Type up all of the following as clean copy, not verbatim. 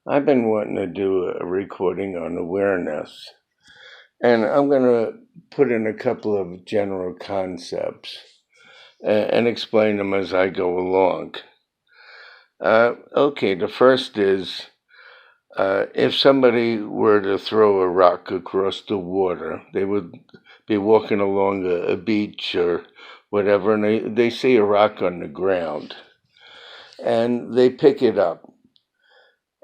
I've been wanting to do a recording on awareness, and I'm going to put in a couple of general concepts and explain them as I go along. Okay, the first is if somebody were to throw a rock across the water, they would be walking along a beach or whatever, and they see a rock on the ground, and they pick it up.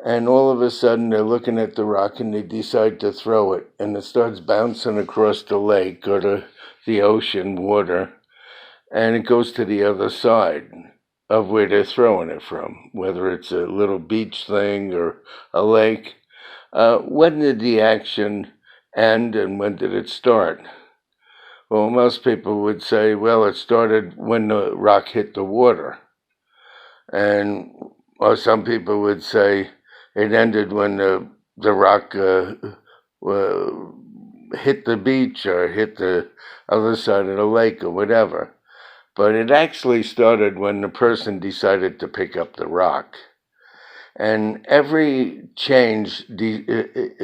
And all of a sudden, they're looking at the rock and they decide to throw it, and it starts bouncing across the lake or the ocean water, and it goes to the other side of where they're throwing it from, whether it's a little beach thing or a lake. When did the action end and when did it start? Well, most people would say, well, it started when the rock hit the water. And or some people would say it ended when the rock hit the beach or hit the other side of the lake or whatever. But it actually started when the person decided to pick up the rock. And every change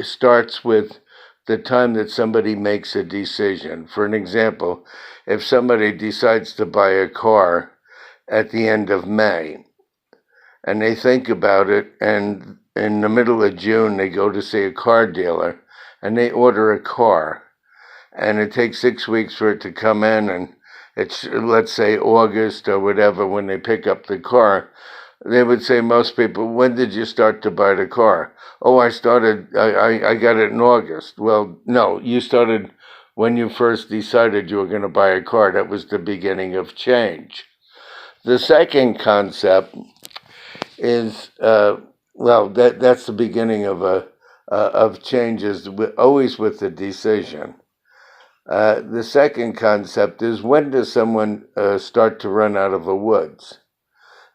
starts with the time that somebody makes a decision. For an example, if somebody decides to buy a car at the end of May, and they think about it, and in the middle of June they go to see a car dealer and they order a car, and it takes 6 weeks for it to come in, and it's, let's say, August or whatever when they pick up the car. They would say, most people, when did you start to buy the car? Oh, I got it in August. Well, no, you started when you first decided you were going to buy a car. That was the beginning of change. The second concept is that's the beginning of changes, always with the decision. The second concept is, when does someone start to run out of the woods?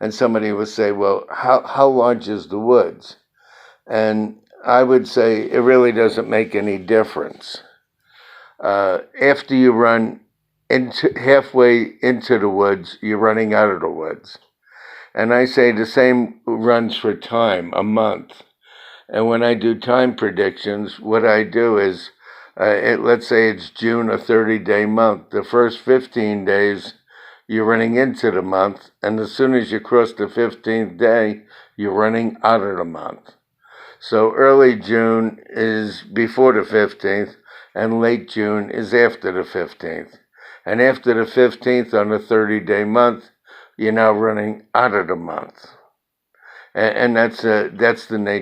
And somebody would say, well, how large is the woods? And I would say it really doesn't make any difference. After you run halfway into the woods, you're running out of the woods. And I say the same runs for time, a month. And when I do time predictions, what I do is, let's say it's June, a 30-day month. The first 15 days, you're running into the month. And as soon as you cross the 15th day, you're running out of the month. So early June is before the 15th, and late June is after the 15th. And after the 15th on a 30-day month, you're now running out of the month. And that's the nature